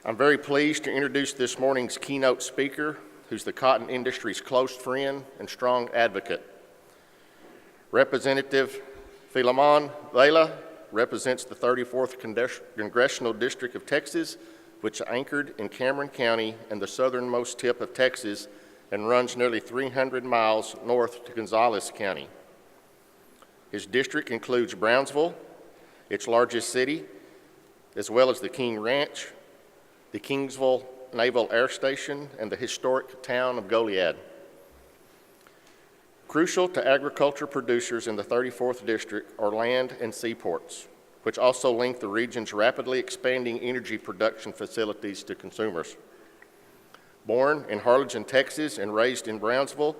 I'm very pleased to introduce this morning's keynote speaker, who's the cotton industry's close friend and strong advocate. Representative Filemon Vela represents the 34th Congressional District of Texas, which anchored in Cameron County and the southernmost tip of Texas and runs nearly 300 miles north to Gonzales County. His district includes Brownsville, its largest city, as well as the King Ranch, the Kingsville Naval Air Station, and the historic town of Goliad. Crucial to agriculture producers in the 34th District are land and seaports, which also link the region's rapidly expanding energy production facilities to consumers. Born in Harlingen, Texas, and raised in Brownsville,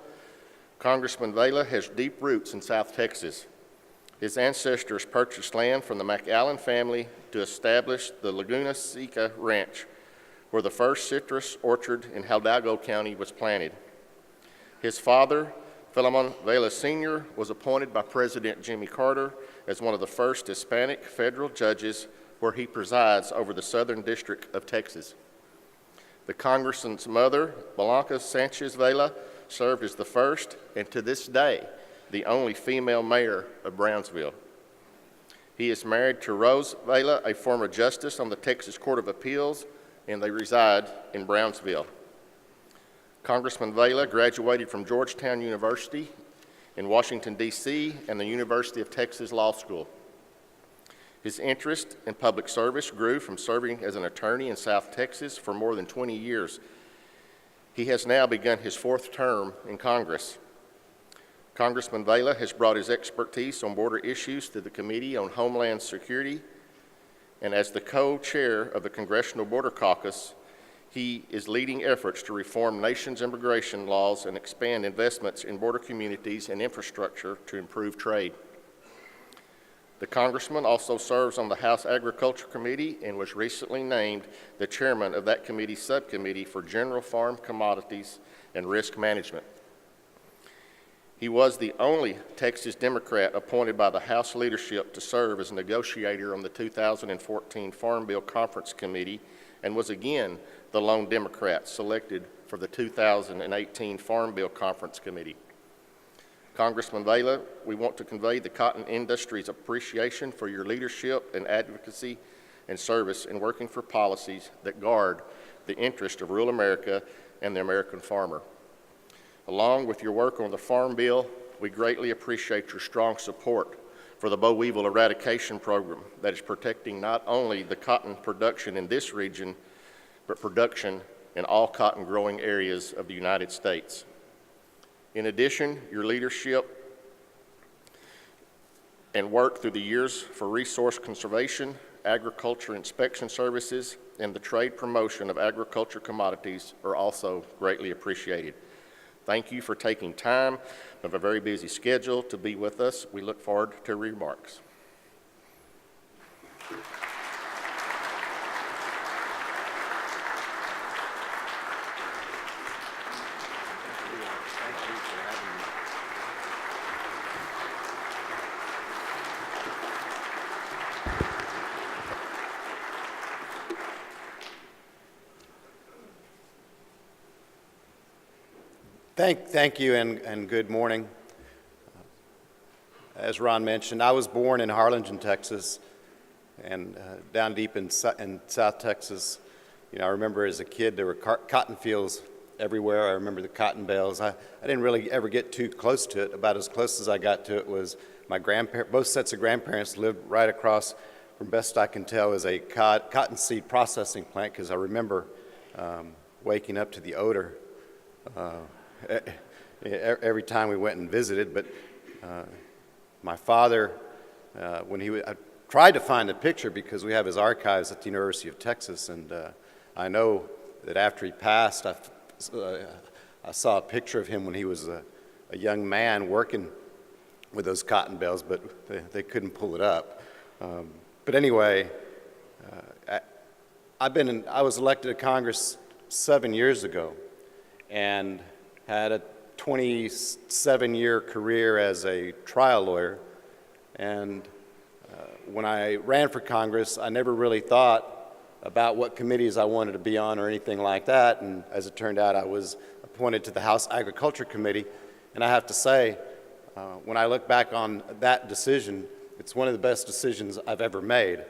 Congressman Vela has deep roots in South Texas. His ancestors purchased land from the McAllen family to establish the Laguna Seca Ranch, where the first citrus orchard in Hidalgo County was planted. His father, Filemon Vela Sr., was appointed by President Jimmy Carter as one of the first Hispanic federal judges, where he presides over the Southern District of Texas. The Congressman's mother, Blanca Sanchez Vela, served as the first, and to this day, the only female mayor of Brownsville. He is married to Rose Vela, a former justice on the Texas Court of Appeals, and they reside in Brownsville. Congressman Vela graduated from Georgetown University in Washington, D.C., and the University of Texas Law School. His interest in public service grew from serving as an attorney in South Texas for more than 20 years. He has now begun his fourth term in Congress. Congressman Vela has brought his expertise on border issues to the Committee on Homeland Security, and as the co-chair of the Congressional Border Caucus, he is leading efforts to reform nation's immigration laws and expand investments in border communities and infrastructure to improve trade. The Congressman also serves on the House Agriculture Committee and was recently named the chairman of that committee's subcommittee for General Farm Commodities and Risk Management. He was the only Texas Democrat appointed by the House leadership to serve as negotiator on the 2014 Farm Bill Conference Committee, and was again the lone Democrat selected for the 2018 Farm Bill Conference Committee. Congressman Vela, we want to convey the cotton industry's appreciation for your leadership and advocacy and service in working for policies that guard the interest of rural America and the American farmer. Along with your work on the Farm Bill, we greatly appreciate your strong support for the boll weevil eradication program that is protecting not only the cotton production in this region, but production in all cotton growing areas of the United States. In addition, your leadership and work through the years for resource conservation, agriculture inspection services, and the trade promotion of agriculture commodities are also greatly appreciated. Thank you for taking time of a very busy schedule to be with us. We look forward to remarks. Thank you and good morning. As Ron mentioned, I was born in Harlingen, Texas, and down deep in South Texas. You know, I remember as a kid there were cotton fields everywhere. I remember the cotton bales. I didn't really ever get too close to it. About as close as I got to it was my grandparents. Both sets of grandparents lived right across, from best I can tell, is a cotton seed processing plant, because I remember waking up to the odor every time we went and visited. But my father, I tried to find a picture because we have his archives at the University of Texas, and I know that after he passed, I saw a picture of him when he was a young man working with those cotton bales, but they couldn't pull it up. But anyway, I was elected to Congress 7 years ago, and had a 27-year career as a trial lawyer. And when I ran for Congress, I never really thought about what committees I wanted to be on or anything like that, and as it turned out, I was appointed to the House Agriculture Committee, and I have to say, when I look back on that decision, it's one of the best decisions I've ever made.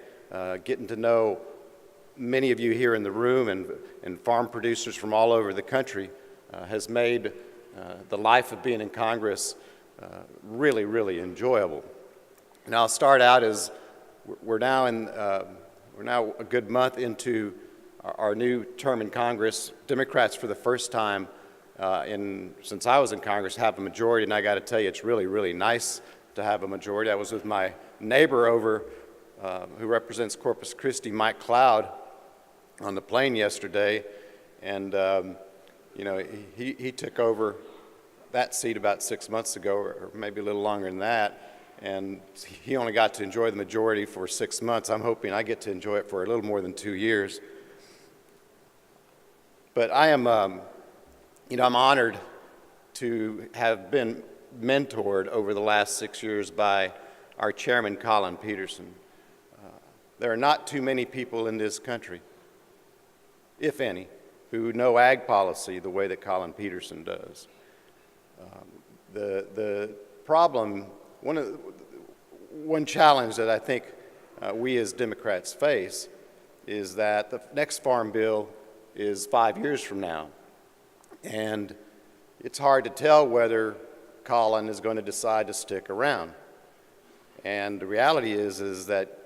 Getting to know many of you here in the room and farm producers from all over the country has made the life of being in Congress really, really enjoyable. And I'll start out as we're now a good month into our new term in Congress. Democrats, for the first time since I was in Congress, have a majority, and I got to tell you, it's really, really nice to have a majority. I was with my neighbor over, who represents Corpus Christi, Mike Cloud, on the plane yesterday, and you know, he took over that seat about 6 months ago, or maybe a little longer than that, and he only got to enjoy the majority for 6 months. I'm hoping I get to enjoy it for a little more than 2 years. But I am, you know, I'm honored to have been mentored over the last 6 years by our chairman, Colin Peterson. There are not too many people in this country, if any, who know ag policy the way that Colin Peterson does. The problem, one challenge that I think we as Democrats face is that the next farm bill is 5 years from now, and it's hard to tell whether Colin is going to decide to stick around. And the reality is that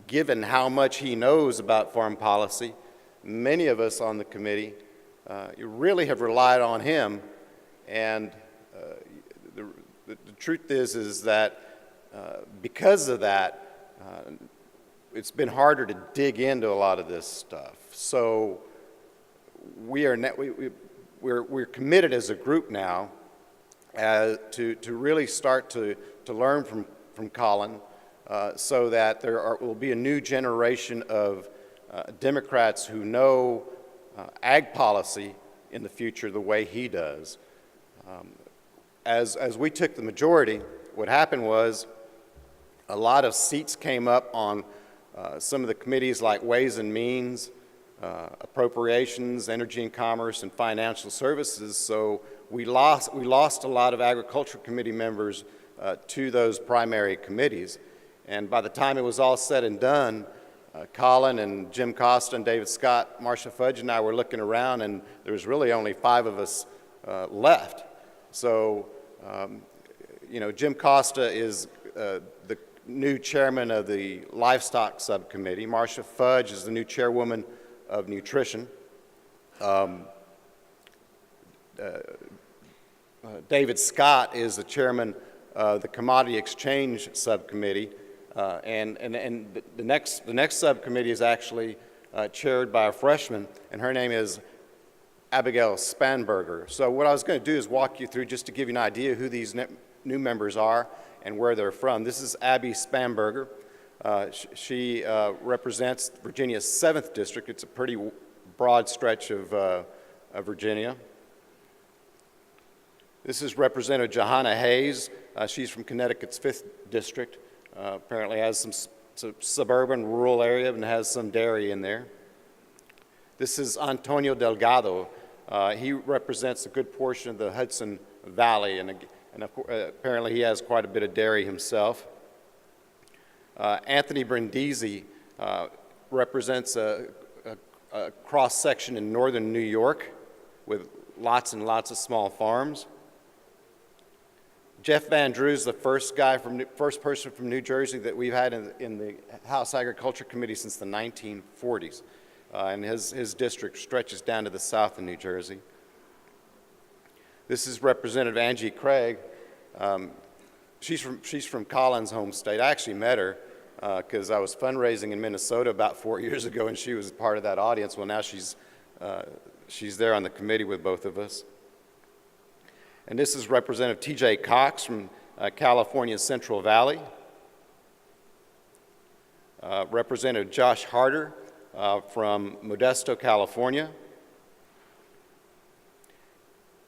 given how much he knows about farm policy, many of us on the committee really have relied on him, and the truth is that because of that, it's been harder to dig into a lot of this stuff. So we're committed as a group now to really start to learn from Colin, so that will be a new generation of Democrats who know ag policy in the future the way he does. As we took the majority, what happened was a lot of seats came up on some of the committees like Ways and Means, Appropriations, Energy and Commerce, and Financial Services. So we lost a lot of Agriculture Committee members to those primary committees. And by the time it was all said and done, Colin and Jim Costa and David Scott, Marcia Fudge and I were looking around, and there was really only 5 of us left. So, you know, Jim Costa is the new chairman of the Livestock Subcommittee. Marcia Fudge is the new chairwoman of Nutrition. David Scott is the chairman of the Commodity Exchange Subcommittee. And the next subcommittee is actually chaired by a freshman, and her name is Abigail Spanberger. So what I was going to do is walk you through, just to give you an idea who these new members are and where they're from. This is Abby Spanberger. She represents Virginia's 7th district. It's a pretty broad stretch of Virginia. This is Representative Johanna Hayes. She's from Connecticut's 5th district. Apparently has some suburban, rural area, and has some dairy in there. This is Antonio Delgado. He represents a good portion of the Hudson Valley, and apparently he has quite a bit of dairy himself. Anthony Brindisi represents a cross-section in northern New York with lots and lots of small farms. Jeff Van Drew is the first person from New Jersey that we've had in the House Agriculture Committee since the 1940s. And his district stretches down to the south of New Jersey. This is Representative Angie Craig. She's from Colin's home state. I actually met her because I was fundraising in Minnesota about 4 years ago, and she was part of that audience. Well, now she's there on the committee with both of us. And this is Representative T.J. Cox from California's Central Valley. Representative Josh Harder from Modesto, California.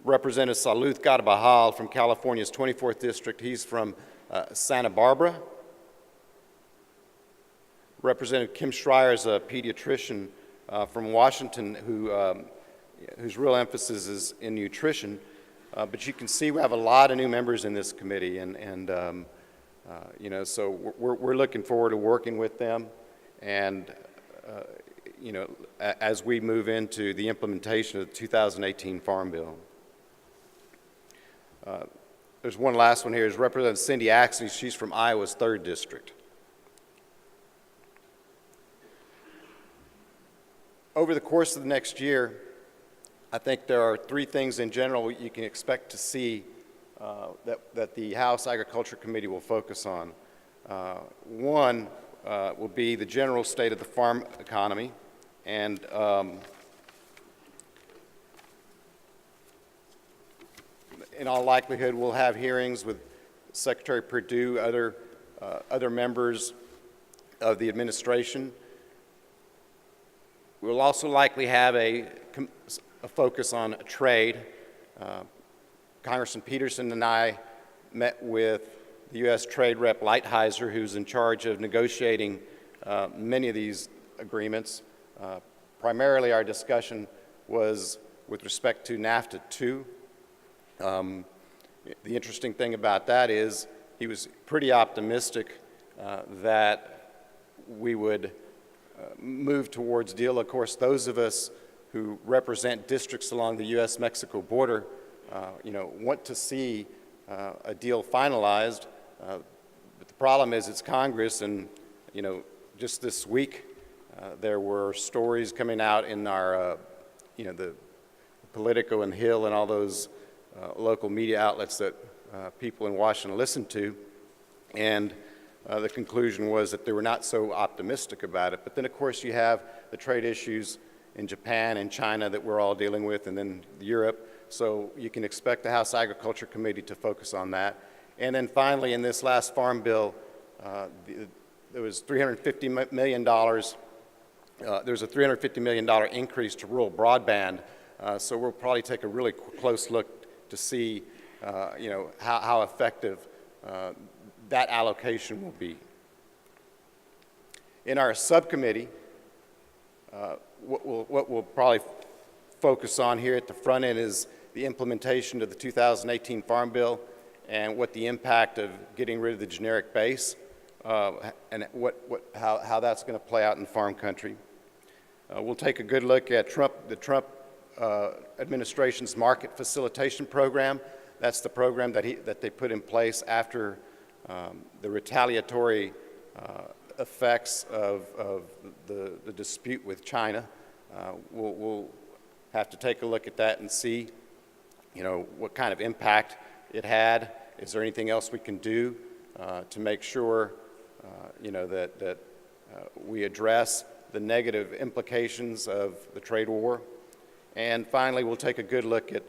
Representative Saluth Garabajal from California's 24th District. He's from Santa Barbara. Representative Kim Schreier is a pediatrician from Washington whose real emphasis is in nutrition. But you can see we have a lot of new members in this committee, and you know, so we're looking forward to working with them, and you know, as we move into the implementation of the 2018 Farm Bill. There's one last one here. Is Representative Cindy Axley. She's from Iowa's 3rd District. Over the course of the next year, I think there are 3 things in general you can expect to see that the House Agriculture Committee will focus on. One will be the general state of the farm economy, and in all likelihood we'll have hearings with Secretary Perdue, other members of the administration. We'll also likely have a focus on trade. Congressman Peterson and I met with the U.S. Trade Rep Lighthizer, who's in charge of negotiating many of these agreements. Primarily our discussion was with respect to NAFTA 2. The interesting thing about that is he was pretty optimistic that we would move towards deal. Of course, those of us who represent districts along the U.S.-Mexico border, you know, want to see a deal finalized. But the problem is it's Congress, and you know, just this week there were stories coming out in our, you know, the Politico and Hill and all those local media outlets that people in Washington listen to, and the conclusion was that they were not so optimistic about it. But then, of course, you have the trade issues in Japan and China that we're all dealing with, and then Europe. So you can expect the House Agriculture Committee to focus on that. And then finally, in this last Farm Bill, there was $350 million. There's a $350 million increase to rural broadband. So we'll probably take a really close look to see, you know, how effective that allocation will be. In our subcommittee, what we'll probably focus on here at the front end is the implementation of the 2018 Farm Bill and what the impact of getting rid of the generic base and how that's going to play out in farm country. We'll take a good look at the Trump administration's market facilitation program. That's the program that they put in place after the retaliatory effects of the dispute with China. We'll have to take a look at that and see, you know, what kind of impact it had. Is there anything else we can do to make sure, you know, that we address the negative implications of the trade war? And finally, we'll take a good look at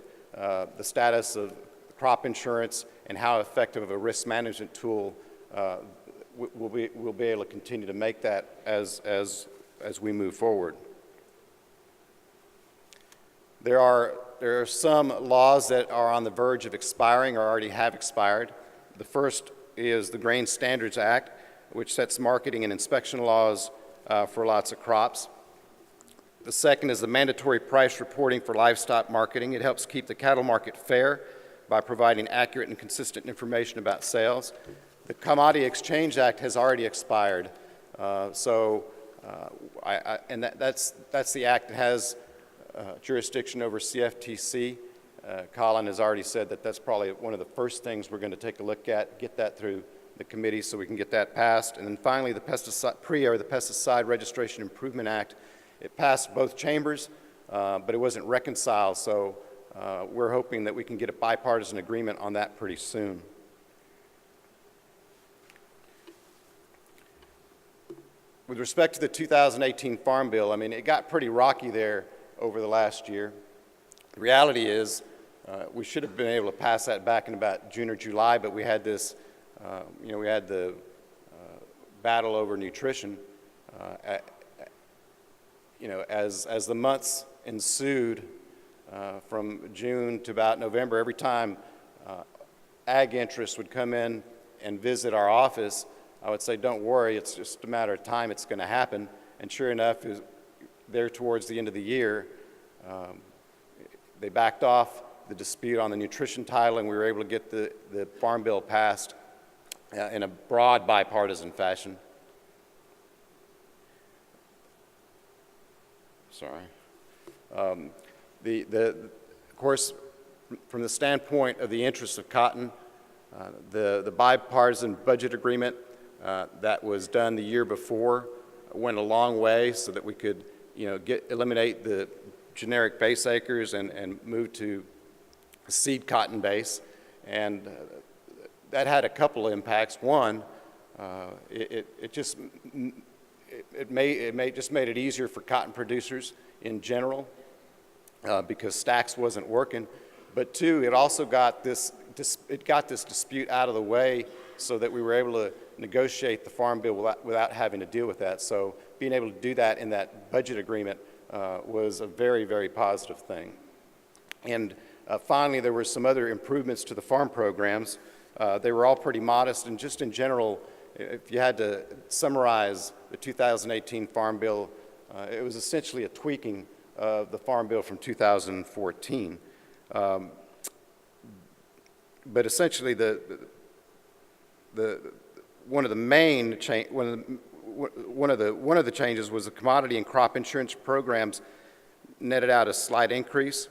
the status of crop insurance and how effective of a risk management tool we'll be able to continue to make that as we move forward. There are some laws that are on the verge of expiring or already have expired. The first is the Grain Standards Act, which sets marketing and inspection laws for lots of crops. The second is the mandatory price reporting for livestock marketing. It helps keep the cattle market fair by providing accurate and consistent information about sales. The Commodity Exchange Act has already expired, and that's the act that has jurisdiction over CFTC. Colin has already said that that's probably one of the first things we're going to take a look at, get that through the committee so we can get that passed. And then finally, the Pesticide Registration Improvement Act. It passed both chambers, but it wasn't reconciled, so we're hoping that we can get a bipartisan agreement on that pretty soon. With respect to the 2018 Farm Bill, I mean, it got pretty rocky there over the last year. The reality is we should have been able to pass that back in about June or July, but we had this, you know, we had the battle over nutrition. You know, as the months ensued from June to about November, every time ag interests would come in and visit our office, I would say, don't worry, it's just a matter of time, it's going to happen. And sure enough, there towards the end of the year, they backed off the dispute on the nutrition title, and we were able to get the Farm Bill passed in a broad bipartisan fashion. Sorry. Of course, from the standpoint of the interests of cotton, the bipartisan budget agreement that was done the year before went a long way so that we could, eliminate the generic base acres and move to seed cotton base. And that had a couple of impacts. One, it just made it easier for cotton producers in general because stacks wasn't working. But two, it also got this dispute out of the way so that we were able to negotiate the Farm Bill without having to deal with that. So being able to do that in that budget agreement was a very, very positive thing. And finally, there were some other improvements to the farm programs. They were all pretty modest, and just in general, if you had to summarize the 2018 Farm Bill, it was essentially a tweaking of the Farm Bill from 2014. But essentially, one of the changes was the commodity and crop insurance programs netted out a slight increase.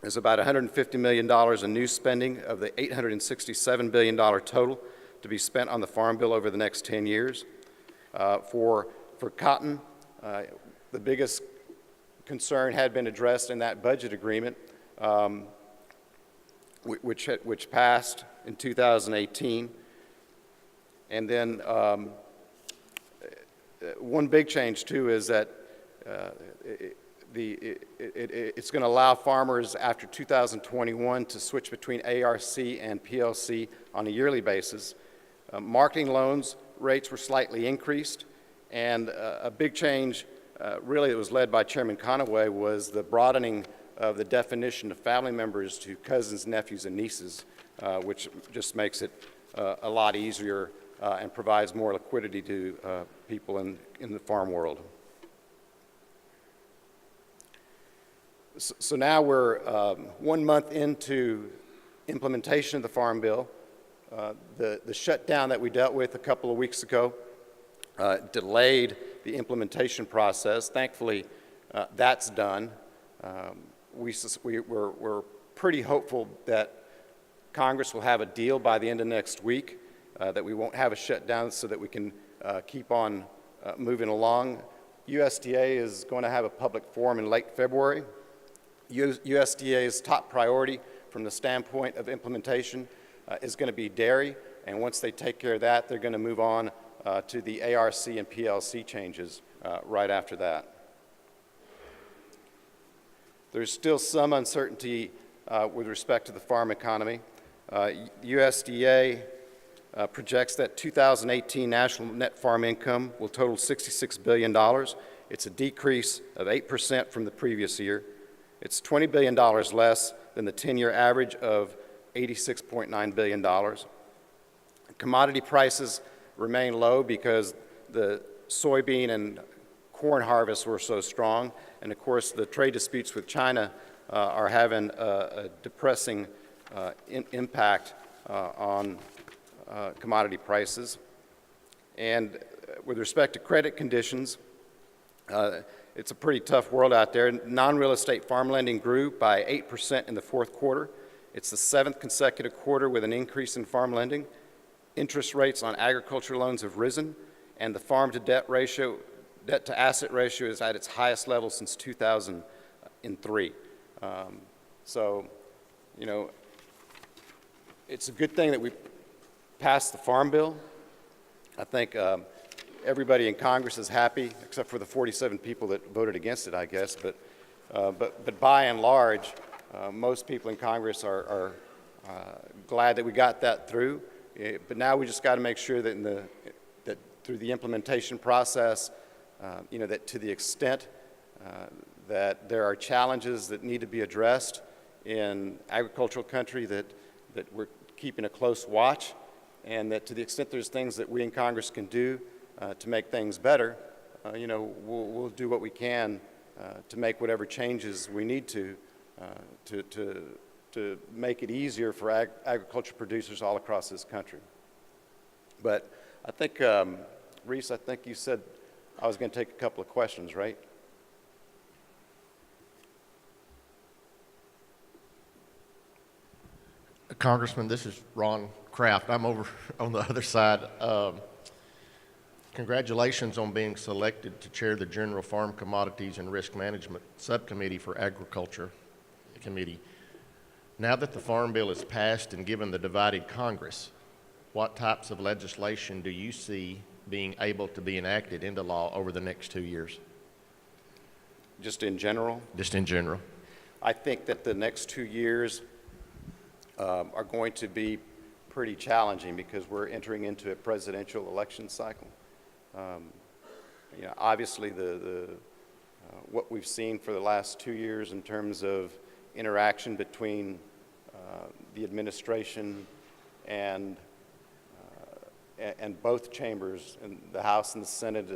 There's about $150 million in new spending of the $867 billion total to be spent on the Farm Bill over the next 10 years. For cotton, the biggest concern had been addressed in that budget agreement, which passed in 2018. And then one big change, too, is that it's going to allow farmers after 2021 to switch between ARC and PLC on a yearly basis. Marketing loans rates were slightly increased, and a big change, really, that was led by Chairman Conaway, was the broadening of the definition of family members to cousins, nephews, and nieces, which just makes it a lot easier and provides more liquidity to people in the farm world. So now we're 1 month into implementation of the Farm Bill. The shutdown that we dealt with a couple of weeks ago delayed the implementation process. Thankfully, that's done. We're pretty hopeful that Congress will have a deal by the end of next week, that we won't have a shutdown so that we can keep on moving along. USDA is going to have a public forum in late February. USDA's top priority from the standpoint of implementation is going to be dairy, and once they take care of that, they're going to move on to the ARC and PLC changes right after that. There's still some uncertainty with respect to the farm economy. USDA projects that 2018 national net farm income will total $66 billion. It's a decrease of 8% from the previous year. It's $20 billion less than the 10-year average of $86.9 billion. Commodity prices remain low because the soybean and corn harvests were so strong, and of course the trade disputes with China are having a depressing impact on commodity prices. And with respect to credit conditions, it's a pretty tough world out there. Non-real estate farm lending grew by 8% in the fourth quarter. It's the 7th consecutive quarter with an increase in farm lending. Interest rates on agriculture loans have risen, and the farm-to-debt ratio, debt-to-asset ratio, is at its highest level since 2003. So, it's a good thing that we passed the Farm Bill. I think everybody in Congress is happy, except for the 47 people that voted against it, I guess. But by and large, most people in Congress are glad that we got that through. But now we just got to make sure that that through the implementation process, that to the extent that there are challenges that need to be addressed in agricultural country, that we're keeping a close watch, and that to the extent there's things that we in Congress can do to make things better, we'll do what we can to make whatever changes we need to make it easier for agriculture producers all across this country. But I think, Reese, I think you said I was going to take a couple of questions, right? Congressman, this is Ron Kraft. I'm over on the other side. Congratulations on being selected to chair the General Farm Commodities and Risk Management Subcommittee for Agriculture Committee. Now that the Farm Bill is passed and given the divided Congress, what types of legislation do you see being able to be enacted into law over the next 2 years? Just in general? Just in general. I think that the next 2 years are going to be pretty challenging because we're entering into a presidential election cycle. Obviously, what we've seen for the last 2 years in terms of interaction between the administration and both chambers, in the House and the Senate,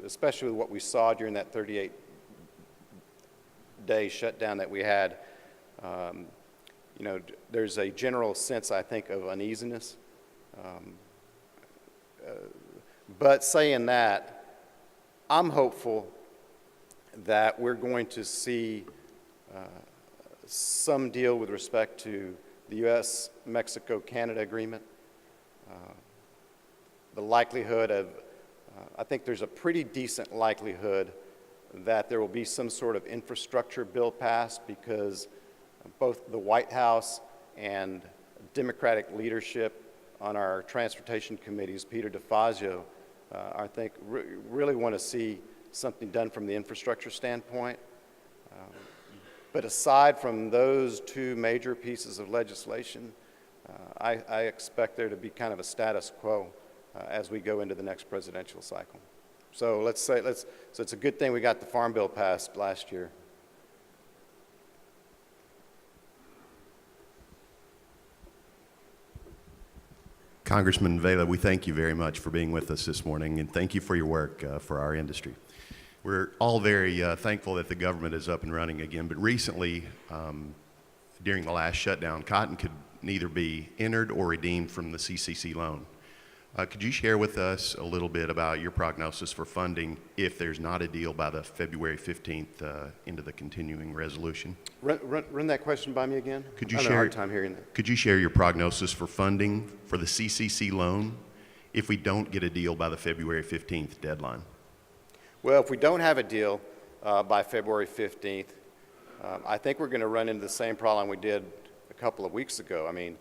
especially what we saw during that 38-day shutdown that we had. There's a general sense, I think, of uneasiness. But saying that, I'm hopeful that we're going to see some deal with respect to the U.S.-Mexico-Canada agreement. The likelihood of, I think there's a pretty decent likelihood that there will be some sort of infrastructure bill passed because both the White House and Democratic leadership on our transportation committees, Peter DeFazio, I think really want to see something done from the infrastructure standpoint. But aside from those two major pieces of legislation, I expect there to be kind of a status quo as we go into the next presidential cycle. So so it's a good thing we got the Farm Bill passed last year. Congressman Vela, we thank you very much for being with us this morning, and thank you for your work for our industry. We're all very thankful that the government is up and running again, but recently, during the last shutdown, cotton could neither be entered or redeemed from the CCC loan. Could you share with us a little bit about your prognosis for funding if there's not a deal by the February 15th into the continuing resolution? Run that question by me again. Could you I'm having a hard time hearing that. Could you share your prognosis for funding for the CCC loan if we don't get a deal by the February 15th deadline? Well, if we don't have a deal by February 15th, I think we're going to run into the same problem we did a couple of weeks ago. I mean,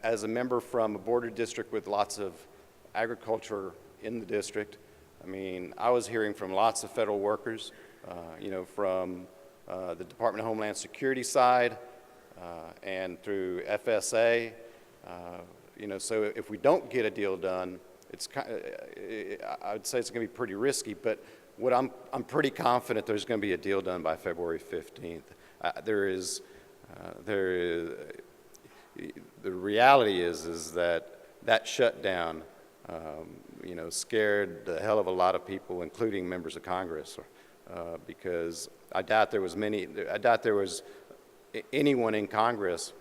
as a member from a border district with lots of agriculture in the district, I mean, I was hearing from lots of federal workers, from the Department of Homeland Security side and through FSA. So if we don't get a deal done, I would say it's going to be pretty risky. But what I'm pretty confident there's going to be a deal done by February 15th. The reality is that shutdown, scared the hell of a lot of people, including members of Congress, because I doubt there was anyone in Congress,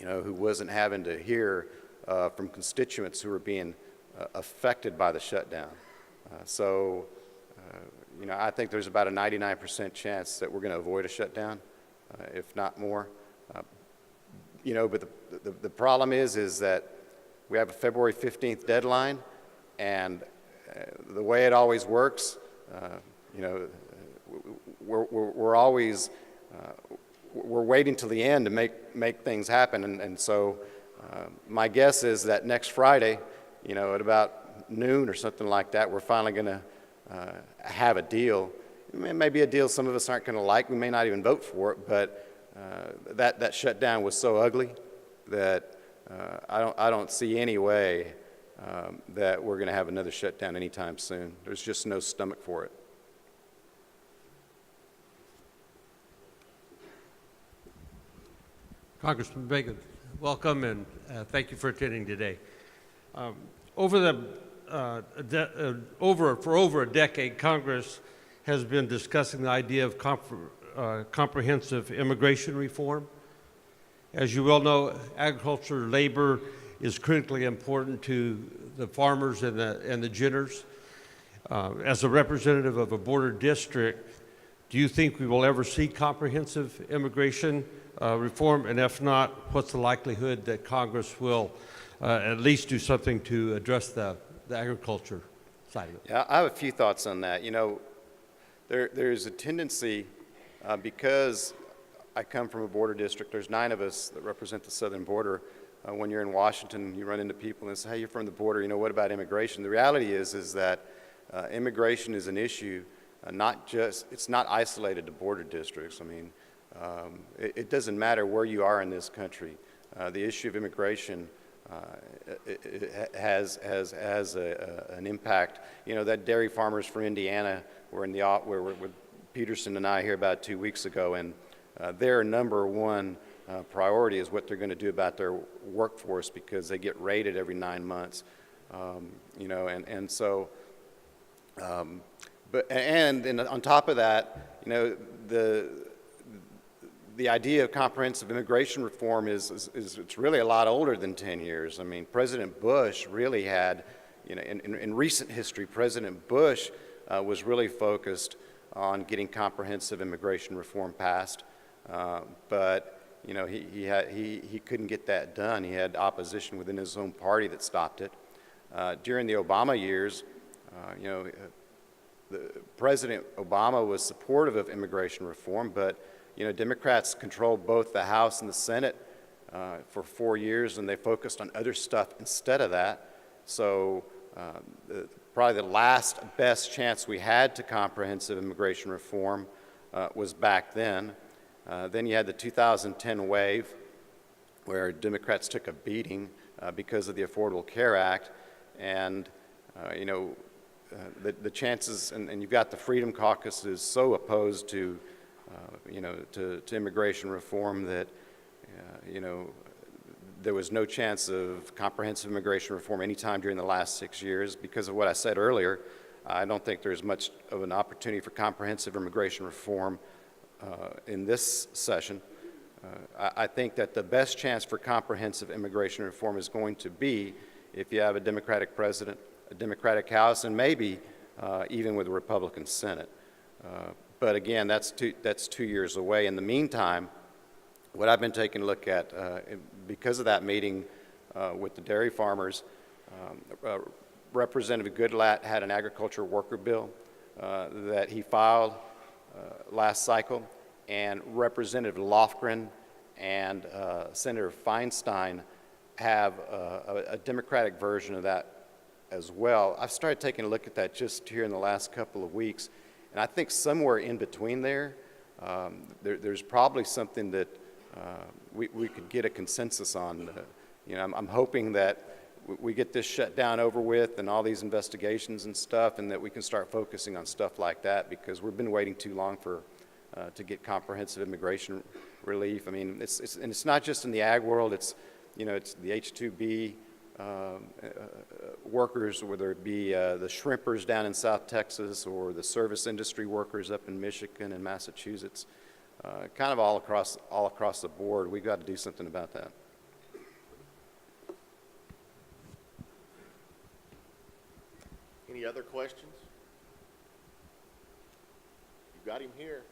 who wasn't having to hear from constituents who were being affected by the shutdown. I think there's about a 99% chance that we're going to avoid a shutdown, if not more. But the problem is that we have a February 15th deadline, and the way it always works, we're always we're waiting till the end to make things happen, and so my guess is that next Friday, at about noon or something like that, we're finally going to have a deal. It may be a deal some of us aren't going to like. We may not even vote for it, but that shutdown was so ugly that I don't see any way that we're going to have another shutdown anytime soon. There's just no stomach for it. Congressman Vega, Welcome, and thank you for attending today. For over a decade, Congress has been discussing the idea of comprehensive immigration reform. As you well know, agriculture labor is critically important to the farmers and the ginners. As a representative of a border district, do you think we will ever see comprehensive immigration reform? And if not, what's the likelihood that Congress will at least do something to address the agriculture side of it? Yeah, I have a few thoughts on that. You know, there's a tendency, because I come from a border district, there's 9 of us that represent the southern border. When you're in Washington, you run into people and say, hey, you're from the border, you know, what about immigration? The reality is that immigration is an issue, it's not isolated to border districts. I mean, it doesn't matter where you are in this country. The issue of immigration it has an impact. You know, that dairy farmers from Indiana were with Peterson and I here about 2 weeks ago, and their number one priority is what they're going to do about their workforce, because they get rated every 9 months. You know, and so, and on top of that, you know, the idea of comprehensive immigration reform is it's really a lot older than 10 years. I mean, President Bush really had, you know, in recent history, President Bush was really focused on getting comprehensive immigration reform passed, but you know, he couldn't get that done. He had opposition within his own party that stopped it. During the Obama years, you know, President Obama was supportive of immigration reform, but you know, Democrats controlled both the House and the Senate for 4 years, and they focused on other stuff instead of that. So probably the last best chance we had to comprehensive immigration reform was back then. Then you had the 2010 wave, where Democrats took a beating because of the Affordable Care Act, and you know, the chances, and you've got the Freedom Caucus is so opposed to you know, to immigration reform that, you know, there was no chance of comprehensive immigration reform anytime during the last 6 years. Because of what I said earlier, I don't think there's much of an opportunity for comprehensive immigration reform in this session. I think that the best chance for comprehensive immigration reform is going to be if you have a Democratic president, a Democratic House, and maybe even with a Republican Senate. But again, that's 2 years away. In the meantime, what I've been taking a look at, because of that meeting with the dairy farmers, Representative Goodlatte had an agriculture worker bill that he filed last cycle, and Representative Lofgren and Senator Feinstein have a Democratic version of that as well. I've started taking a look at that just here in the last couple of weeks. And I think somewhere in between there's probably something that we could get a consensus on. You know, I'm hoping that we get this shutdown over with and all these investigations and stuff, and that we can start focusing on stuff like that, because we've been waiting too long to get comprehensive immigration relief. I mean, it's not just in the ag world. It's, you know, it's the H-2B workers, whether it be the shrimpers down in South Texas or the service industry workers up in Michigan and Massachusetts, kind of all across the board. We've got to do something about that. Any other questions? You've got him here.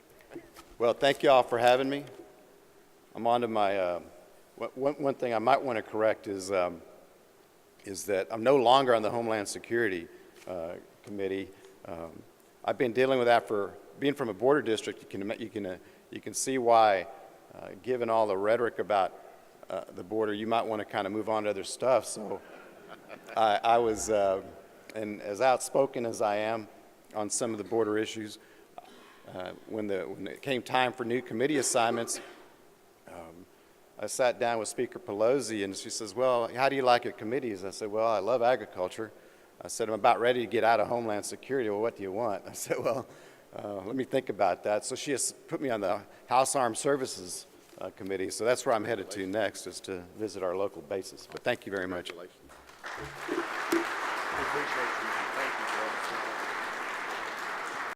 Well, thank you all for having me. I'm on to my, one thing I might want to correct is that I'm no longer on the Homeland Security Committee. I've been dealing with that for being from a border district. You can see why, given all the rhetoric about the border, you might want to kind of move on to other stuff. So I was, and as outspoken as I am on some of the border issues, when it came time for new committee assignments, I sat down with Speaker Pelosi, and she says, well, how do you like your committees? I said, well, I love agriculture. I said, I'm about ready to get out of Homeland Security. Well, what do you want? I said, well, let me think about that. So she has put me on the House Armed Services committee. So that's where I'm headed to next, is to visit our local bases. But thank you very much. Congratulations. We appreciate you.